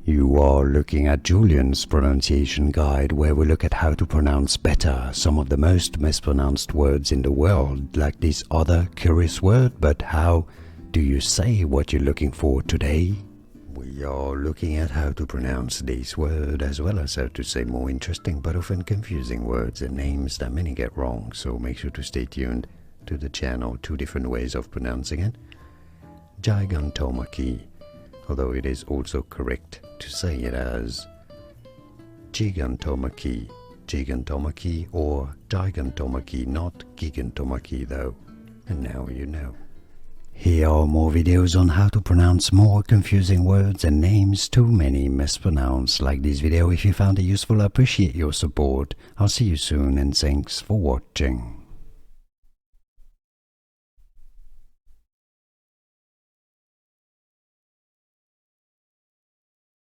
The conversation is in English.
You are looking at Julian's pronunciation guide, where we look at how to pronounce better some of the most mispronounced words in the world, like this other curious word. But how do you say what you're looking for today? We are looking at how to pronounce this word, as well as how to say more interesting but often confusing words and names that many get wrong, so make sure to stay tuned to the channel. Two different ways of pronouncing it. Gigantomachy, although it is also correct to say it as Gigantomachy, Gigantomachy or Gigantomachy, not Gigantomachy though, and now you know. Here are more videos on how to pronounce more confusing words and names too many mispronounced. Like this video if you found it useful. I appreciate your support. I'll see you soon and thanks for watching.